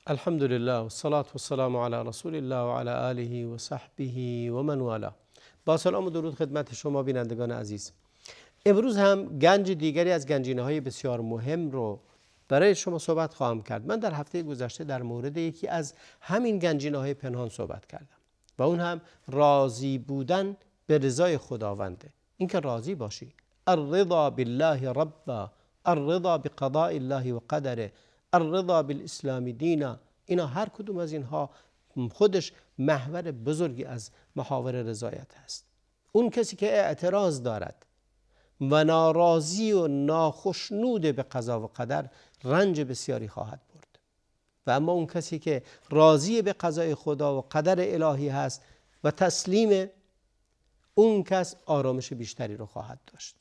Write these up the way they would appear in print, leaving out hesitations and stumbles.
الحمد لله و الصلاة و السلام علی رسول الله و علی آله و صحبه و من والاه. با سلام و درود خدمت شما بینندگان عزیز. امروز هم گنج دیگری از گنجینه‌های بسیار مهم رو برای شما صحبت خواهم کرد. من در هفته گذشته در مورد یکی از همین گنجینه‌های پنهان صحبت کردم و اون هم راضی بودن به رضای خداونده. اینکه راضی باشی. الرضا بالله ربا، الرضا بقضاء الله و قدره، الرضا بالاسلام دینا. اینا هر کدوم از اینها خودش محور بزرگی از محاور رضایت هست. اون کسی که اعتراض دارد و ناراضی و ناخشنود به قضا و قدر رنج بسیاری خواهد برد. و اما اون کسی که راضی به قضای خدا و قدر الهی هست و تسلیم، اون کس آرامش بیشتری رو خواهد داشت.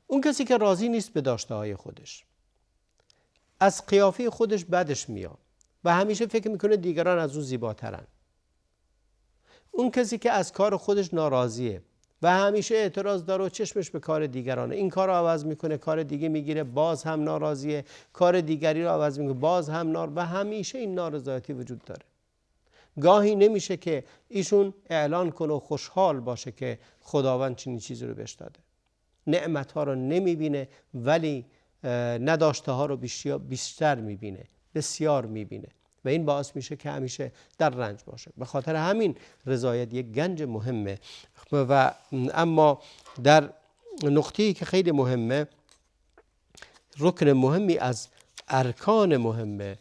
اون کسی که راضی نیست به داشته های خودش، از قیافه خودش بدش میاد و همیشه فکر میکنه دیگران از اون زیباترن. اون کسی که از کار خودش ناراضیه و همیشه اعتراض داره و چشمش به کار دیگرانه، این کار رو عوض میکنه، کار دیگه میگیره، باز هم ناراضیه، کار دیگری رو عوض میکنه، باز هم و همیشه این نارضایتی وجود داره. گاهی نمیشه که ایشون اعلان کنه و خوشحال باشه که خداوند چنین چیزی رو بهش داده. نعمت‌ها رو نمیبینه ولی نداشته ها رو بیشتر میبینه، بسیار میبینه و این باعث میشه که همیشه در رنج باشه. به خاطر همین رضایت یک گنج مهمه. و اما در نقطه‌ای که خیلی مهمه، رکن مهمی از ارکان مهم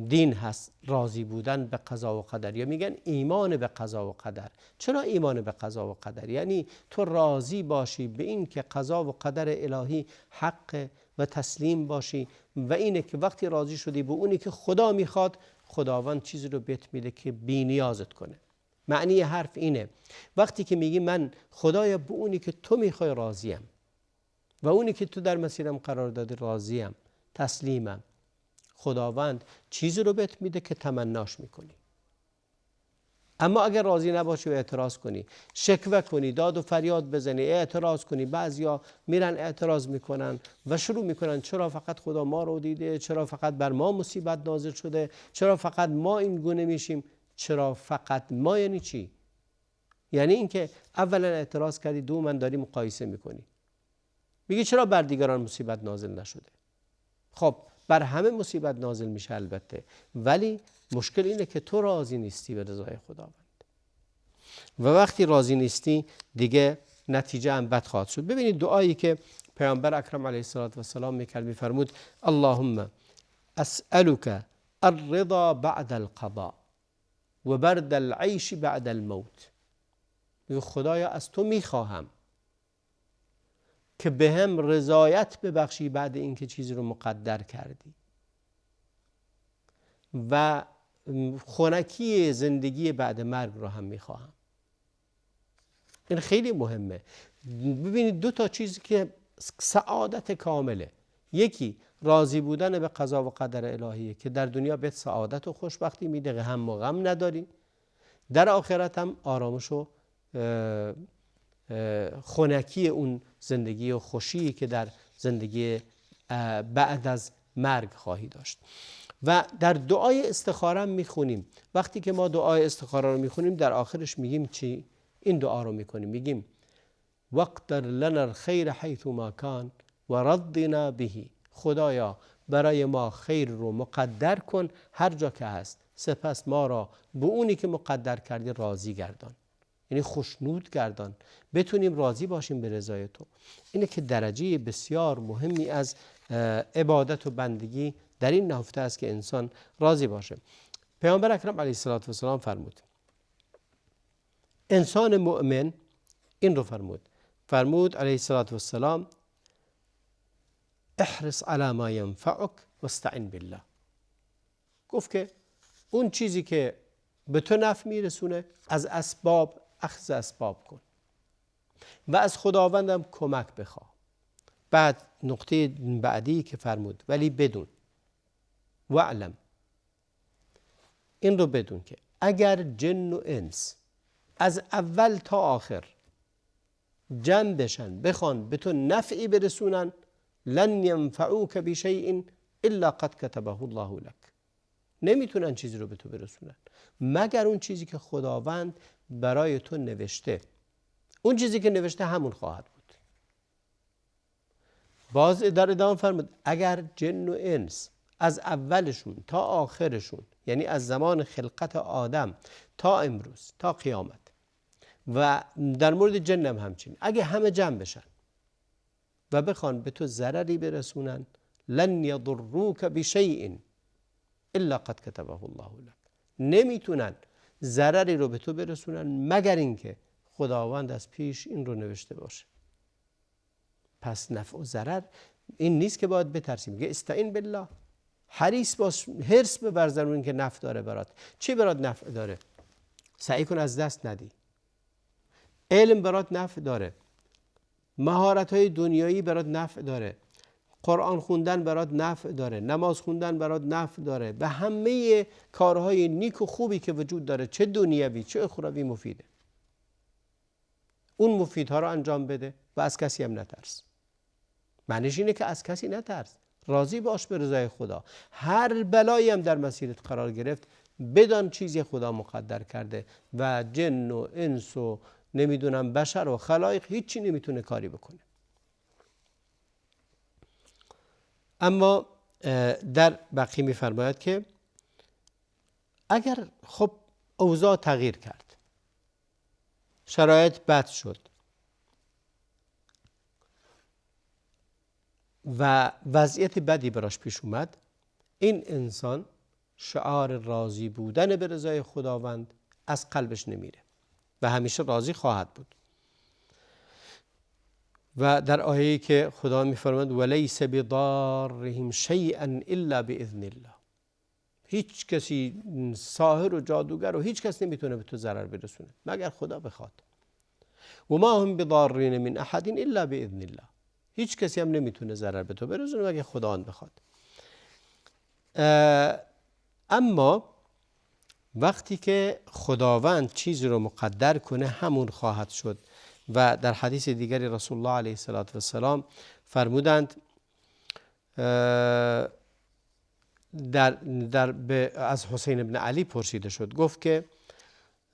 دین هست، راضی بودن به قضا و قدر، یا میگن ایمان به قضا و قدر. چرا ایمان به قضا و قدر؟ یعنی تو راضی باشی به این که قضا و قدر الهی حق و تسلیم باشی و اینه که وقتی راضی شدی به اونی که خدا میخواد، خداوند چیزی رو بهت میده که بی نیازت کنه. معنی حرف اینه وقتی که میگی من خدایا به اونی که تو میخوای راضیم و اونی که تو در مسیرم قرار دادی راضیم، تسلیمم، خداوند چیزی رو بهت میده که تمناش میکنی. اما اگر راضی نباشی و اعتراض کنی، شکوه کنی، داد و فریاد بزنی، اعتراض کنی، بعضیا میرن اعتراض میکنن و شروع میکنن چرا فقط خدا ما رو دیده، چرا فقط بر ما مصیبت نازل شده، چرا فقط ما این گونه میشیم. چرا فقط ما یعنی چی؟ یعنی اینکه اولا اعتراض کردی، دوما داری مقایسه میکنی، میگی چرا بر دیگران مصیبت نازل نشده. خب بر همه مصیبت نازل میشه البته، ولی مشکل اینه که تو راضی نیستی به رضای خداوند و وقتی راضی نیستی دیگه نتیجه هم بد خواهد شد. ببینید دعایی که پیامبر اکرم علیه السلام میکرد، میفرمود اللهم اسألك الرضا بعد القضاء و برد العیش بعد الموت. میگه خدایا از تو میخواهم که به هم رضایت ببخشی بعد اینکه چیزی رو مقدر کردی و خنکی زندگی بعد مرگ رو هم میخواهم. این خیلی مهمه. ببینید دو تا چیزی که سعادت کامله، یکی راضی بودن به قضا و قدر الهیه که در دنیا بهت سعادت و خوشبختی میده، هم و غم نداری، در آخرت هم آرامش و خنکی اون زندگی و خوشی که در زندگی بعد از مرگ خواهی داشت. و در دعای استخاره میخونیم، وقتی که ما دعای استخاره رو میخونیم در آخرش میگیم چی؟ این دعا رو میکنیم، میگیم واقدر لنا الخیر حیث ما کان و ردنا به. خدایا برای ما خیر رو مقدر کن هر جا که هست، سپس ما را به اونی که مقدر کردی راضی گردان، یعنی خوشنود گردان، بتونیم راضی باشیم به رضای تو. اینه که درجه بسیار مهمی از عبادت و بندگی در این نهفته است که انسان راضی باشه. پیامبر اکرم علیه السلام فرمود، انسان مؤمن این رو فرمود علیه السلام احرص علی ما ینفعک واستعن بالله. گفت که اون چیزی که به تو نفع میرسونه از اسباب اخذ اسباب کن و از خداوندم کمک بخواه. بعد نقطه بعدی که فرمود ولی بدون واعلم، این رو بدون که اگر جن و انس از اول تا آخر جمع بشن بخوان به تو نفعی برسونن، لن ینفعوک بشیء الا قد کتبه الله لك. نمیتونن چیزی رو به تو برسونن مگر اون چیزی که خداوند برای تو نوشته. اون چیزی که نوشته همون خواهد بود. باز در ادامه فرمود اگر جن و انس از اولشون تا آخرشون، یعنی از زمان خلقت آدم تا امروز تا قیامت، و در مورد جن هم همچین، اگه همه جمع بشن و بخوان به تو ضرری برسونن، لن یضروک بشیء الا قد کتبه الله لك. نمیتونن ضرری رو به تو برسونن مگر اینکه خداوند از پیش این رو نوشته باشه. پس نفع و ضرر این نیست که باید بترسی. میگه استعین بالله، حریص باش، حرص ببر در اون که نفع داره برات. چی برات نفع داره؟ سعی کن از دست ندی. علم برات نفع داره، مهارت‌های دنیایی برات نفع داره، قرآن خوندن برات نفع داره، نماز خوندن برات نفع داره، به همه کارهای نیک و خوبی که وجود داره، چه دنیوی چه اخروی مفیده. اون مفیدها رو انجام بده و از کسی هم نترس. معنیش اینه که از کسی نترس، راضی باش به رضای خدا. هر بلایی هم در مسیرت قرار گرفت، بدان چیزی خدا مقدر کرده و جن و انس و نمیدونم بشر و خلایق هیچی نمیتونه کاری بکنه. اما در بقیه میفرماید که اگر خب اوضاع تغییر کرد، شرایط بد شد و وضعیت بدی براش پیش اومد، این انسان شعار راضی بودن به رضای خداوند از قلبش نمیره و همیشه راضی خواهد بود. و در آیه‌ای که خدا می‌فرماید ولیس بضارهم شیئا الا باذن الله، هیچ کسی، ساحر و جادوگر و هیچ کس نمیتونه به تو ضرر برسونه مگر خدا بخواد. و ما هم بضارین من احد الا باذن الله، هیچ کسی هم نمیتونه ضرر به تو برسونه مگر خدا بخواد. اما وقتی که خداوند چیزی رو مقدر کنه همون خواهد شد. و در حدیث دیگری رسول الله علیه السلام فرمودند، از حسین ابن علی پرسیده شد، گفت که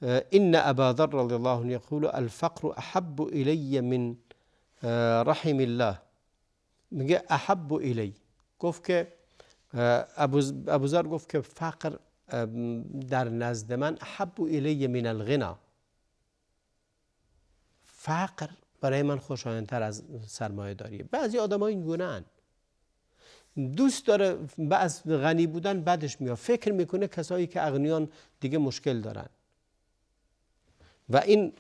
ان ابا ذر رضی الله عنه یقول الفقر احب الی من رحم الله. میگه احب الی، گفت که ابو ذر گفت که فقر در نزد من احب الی من الغنا، فقر برای من خوشایندتر از سرمایه داریه. بعضی آدم ها این گونه‌اند، دوست داره از غنی بودن بدش میاد، فکر میکنه کسایی که اغنیان دیگه مشکل دارن و این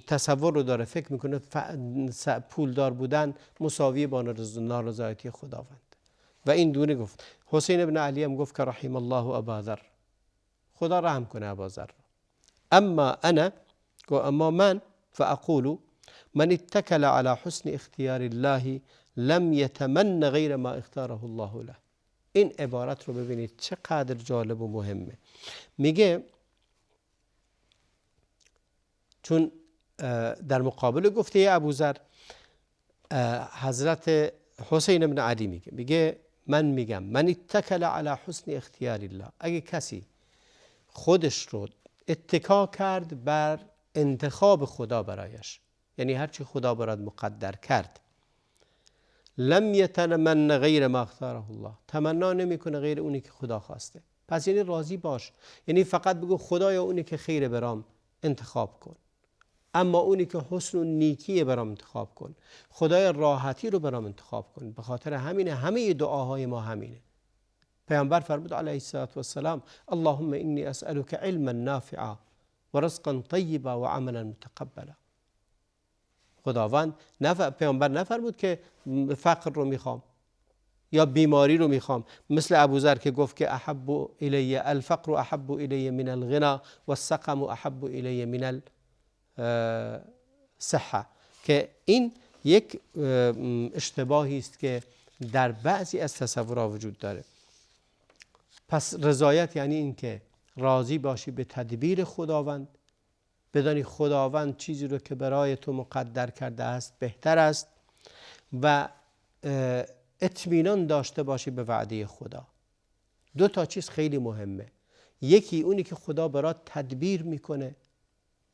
تصور رو داره، فکر میکنه پولدار بودن مساوی با نارضایتی خداوند. و این دونه گفت. حسین ابن علی هم گفت که رحم الله ابا ذر، خدا رحم کنه ابا ذر. اما من فاقول من اتكل على حسن اختیار الله لم يتمن غیر ما اختاره الله له. این عبارت رو ببینید چقدر جالب و مهمه. میگه چون در مقابل گفته ابوذر، حضرت حسین بن علی میگه من میگم من اتکل علی حسن اختیار الله، اگه کسی خودش رو اتکا کرد بر انتخاب خدا برایش، یعنی هرچی خدا برات مقدر کرد، لم یتمن غیر ما اختاره الله، تمنا نمیکنه غیر اونی که خدا خواسته. پس یعنی راضی باش، یعنی فقط بگو خدایا اونی که خیر برام انتخاب کن، اما اونی که حسن و نیکی برام انتخاب کن، خدای راحتی رو برام انتخاب کن. به خاطر همینه همه دعاهای ما همینه. پیامبر فرمود علیه السلام اللهم انی اسألک علما نافعا و رزقا طیبا و عملا متقبلا. خداوند پیامبر نفرمود که فقر رو میخوام یا بیماری رو میخوام، مثل ابوذر که گفت که احب الی الفقر احب الی من الغنا و السقم احب الی من الصحه، که این یک اشتباهی است که در بعضی از تصورها وجود داره. پس رضایت یعنی این که راضی باشی به تدبیر خداوند، بدانی خداوند چیزی رو که برای تو مقدر کرده است بهتر است، و اطمینان داشته باشی به وعده خدا. دو تا چیز خیلی مهمه. یکی اونی که خدا برات تدبیر میکنه،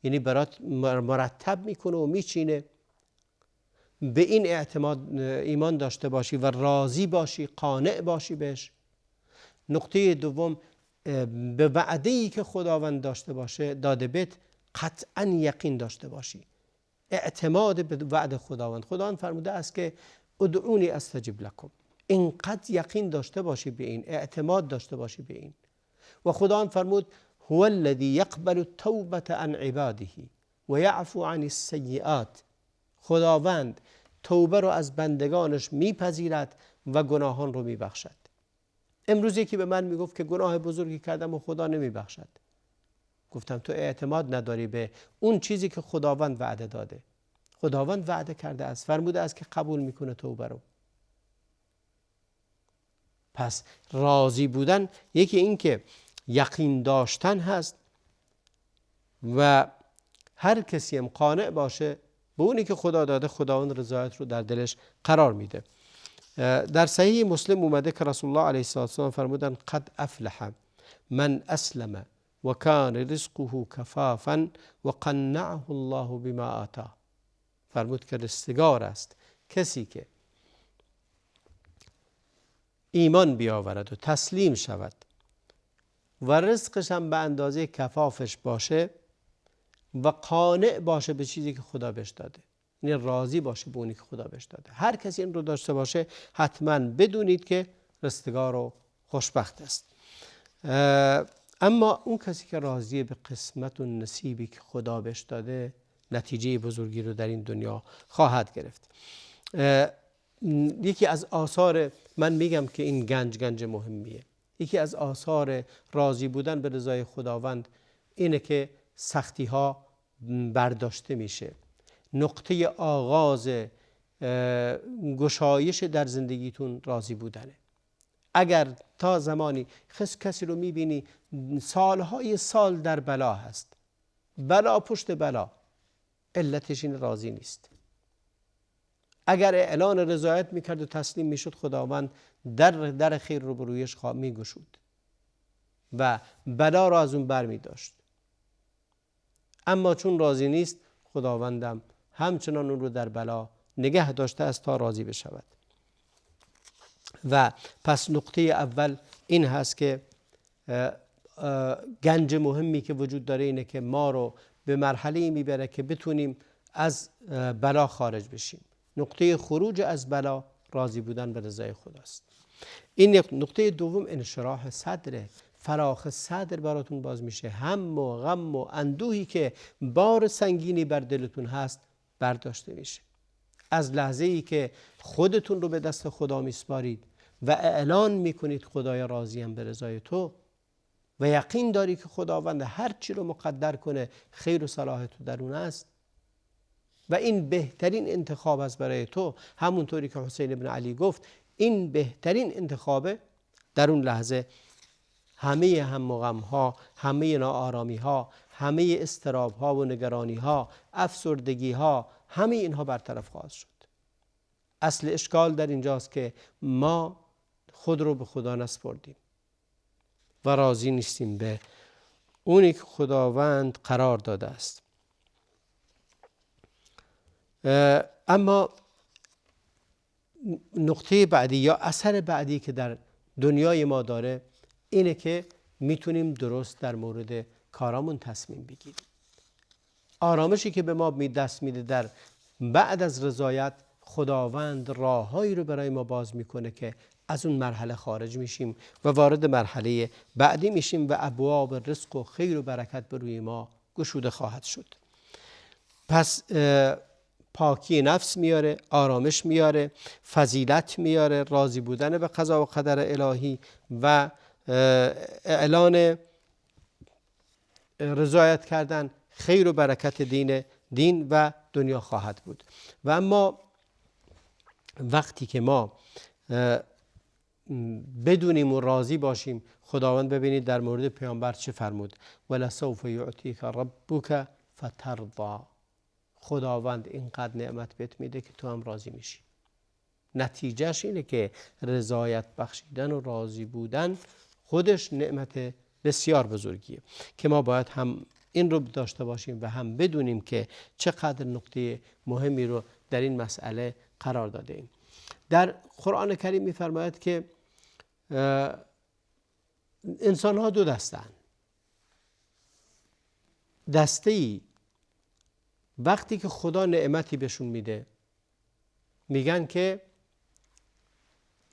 یعنی برات مرتب میکنه و میچینه، به این اعتماد ایمان داشته باشی و راضی باشی، قانع باشی بهش. نقطه دوم، به وعده‌ای که خداوند داده بهت قطعا یقین داشته باشی، اعتماد به وعده خداوند. خداوند فرموده است که ادعونی استجب لکم. اینقدر یقین داشته باشی به این، اعتماد داشته باشی به این. و خداوند فرمود هو الذی یقبل التوبة عن عباده و یعفو عن السیئات. خداوند توبه رو از بندگانش میپذیرد و گناهان رو میبخشد. امروز یکی به من میگفت که گناه بزرگی کردم و خدا نمیبخشد. گفتم تو اعتماد نداری به اون چیزی که خداوند وعده داده. خداوند وعده کرده است، فرموده است که قبول میکنه توبه رو. پس راضی بودن یکی این که یقین داشتن هست و هر کسی هم قانع باشه به اونی که خدا داده، خداوند رضایت رو در دلش قرار میده. در صحیح مسلم اومده که رسول الله علیه السلام فرمودن قد افلح من اسلم و کان رزقه کفافا و قنعه الله بما آتاه. فرمود که رستگار است کسی که ایمان بیاورد و تسلیم شود و رزقش هم به اندازه کفافش باشه و قانع باشه به چیزی که خدا بهش داده، یعنی راضی باشه به اونی که خدا بهش داده. هر کسی این رو داشته باشه حتما بدونید که رستگار و خوشبخت است. اما اون کسی که راضی به قسمت و نصیبی که خدا بهش داده، نتیجه بزرگی رو در این دنیا خواهد گرفت. یکی از آثار، من میگم که این گنج مهمیه، یکی از آثار راضی بودن به رضای خداوند اینه که سختی ها برداشته میشه. نقطه آغاز گشایش در زندگیتون راضی بودنه. اگر تا زمانی کسی رو میبینی سالهای سال در بلا هست، بلا پشت بلا، علتش این راضی نیست. اگر اعلان رضایت میکرد و تسلیم میشد، خداوند در خیر رو برویش میگشود و بلا را از اون بر میداشت. اما چون راضی نیست، خداوندم همچنان اون رو در بلا نگه داشته است تا راضی بشود. و پس نقطه اول این هست که گنج مهمی که وجود داره اینه که ما رو به مرحله میبره که بتونیم از بلا خارج بشیم. نقطه خروج از بلا راضی بودن به رضای خداست. این نقطه دوم انشراح صدره، فراخ صدر براتون باز میشه. هم و غم و اندوهی که بار سنگینی بر دلتون هست برداشته میشه. از لحظه ای که خودتون رو به دست خدا میسپارید و اعلان میکنید خدای راضیم به رضای تو و یقین داری که خداوند هر چی رو مقدر کنه خیر و صلاح تو در اون است و این بهترین انتخاب است برای تو، همونطوری که حسین ابن علی گفت این بهترین انتخابه، در اون لحظه همه هم و غم ها، همه ناآرامی ها، همه اضطراب ها و نگرانی ها، افسردگی ها، همه اینها برطرف خواهد شد. اصل اشکال در اینجاست که ما خود رو به خدا نسپردیم و راضی نیستیم به اونی که خداوند قرار داده است. اما نقطه بعدی یا اثر بعدی که در دنیای ما داره اینه که میتونیم درست در مورد کارامون تصمیم بگیریم. آرامشی که به ما دست میده در بعد از رضایت، خداوند راههایی رو برای ما باز میکنه که از اون مرحله خارج میشیم و وارد مرحله بعدی میشیم و ابواب رزق و خیر و برکت به روی ما گشوده خواهد شد. پس پاکی نفس میاره، آرامش میاره، فضیلت میاره، راضی بودن به قضا و قدر الهی و اعلان رضایت کردن، خیر و برکت دین و دنیا خواهد بود. و اما وقتی که ما بدونیم و راضی باشیم، خداوند ببینید در مورد پیامبر چه فرمود: ولسوف یعطیک ربک فترضی. خداوند اینقدر نعمت بهت میده که تو هم راضی میشی. نتیجهش اینه که رضایت بخشیدن و راضی بودن خودش نعمت بسیار بزرگیه که ما باید هم این رو داشته باشیم و هم بدونیم که چقدر نکته مهمی رو در این مسئله قرار داده ایم. در قرآن کریم می‌فرماید که انسان ها دو دستن. دسته‌ای وقتی که خدا نعمتی بهشون میده میگن که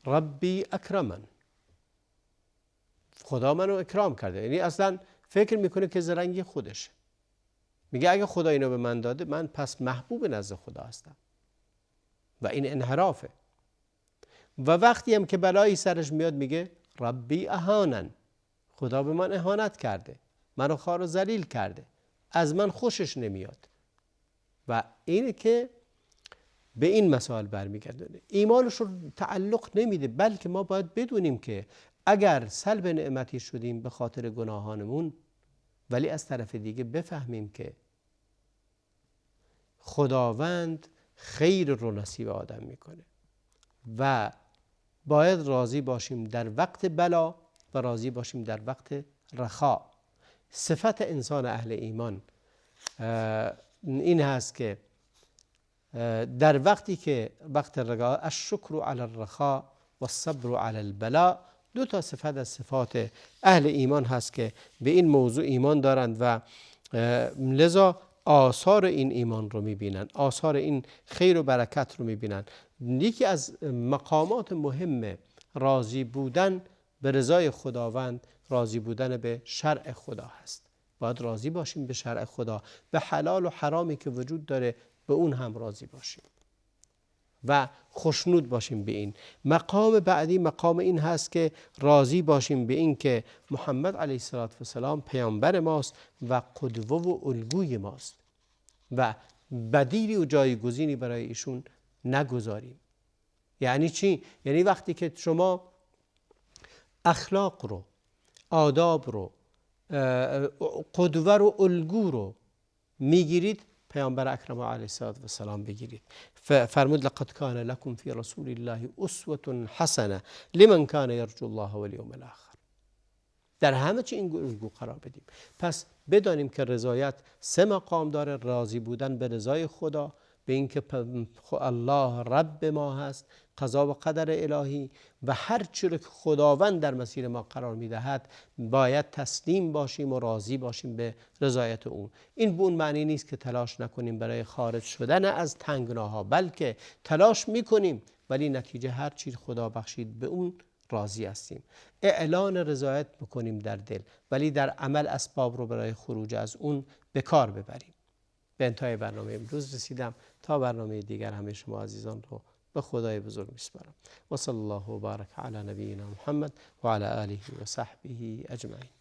ربی اکرمن، خدا منو اکرام کرده، یعنی اصلا فکر میکنه که زرنگی خودشه. میگه اگه خدا اینو به من داده من پس محبوب نزد خدا هستم و این انحرافه. و وقتی هم که بلایی سرش میاد میگه ربی اهانن، خدا به من اهانت کرده، منو خوار و ذلیل کرده، از من خوشش نمیاد. و اینه که به این مسائل برمیگردونه. ایمانش رو تعلق نمیده، بلکه ما باید بدونیم که اگر سلب نعمتی شدیم به خاطر گناهانمون، ولی از طرف دیگه بفهمیم که خداوند خیر رو نصیب آدم میکنه و باید راضی باشیم در وقت بلا و راضی باشیم در وقت رخا. صفت انسان اهل ایمان این هست که در وقتی که وقت رخا، الشکر علی الرخا و الصبر علی البلا، دو تا صفت از صفات اهل ایمان هست که به این موضوع ایمان دارند و لذا آثار این ایمان رو میبینن، آثار این خیر و برکت رو میبینن. یکی از مقامات مهم راضی بودن به رضای خداوند راضی بودن به شرع خدا هست. باید راضی باشیم به شرع خدا، به حلال و حرامی که وجود داره به اون هم راضی باشیم و خوشنود باشیم به این. مقام بعدی مقام این هست که راضی باشیم به این که محمد علیه السلام پیامبر ماست و قدوه و الگوی ماست و بدیلی و جایگزینی برای ایشون نگذاریم. یعنی چی؟ یعنی وقتی که شما اخلاق رو، آداب رو، قدوه رو، الگو رو میگیرید، پیامبر اکرم علیه السلام بگیرید. فرمود لقد کان لکم فی رسول الله اسوة حسنه لمن کان یرجو الله والیوم الاخر. در همه چی این الگو قرار بدیم. پس بدانیم که رضایت سه مقام داره: راضی بودن به رضای خدا، به اینکه الله رب ما هست، قضا و قدر الهی و هر چی رو که خداوند در مسیر ما قرار میدهد باید تسلیم باشیم و راضی باشیم به رضایت اون. این به اون معنی نیست که تلاش نکنیم برای خارج شدن از تنگناها، بلکه تلاش میکنیم ولی نتیجه هر چی خدا بخشید به اون راضی هستیم. اعلان رضایت بکنیم در دل ولی در عمل اسباب رو برای خروج از اون به کار ببریم. به انتهای برنامه امروز رسیدم. تا برنامه دیگر همه شما عزیزان رو به خدای بزرگ میسپارم. و صلی الله و بارک علی نبینا محمد و علی آله و صحبه اجمعین.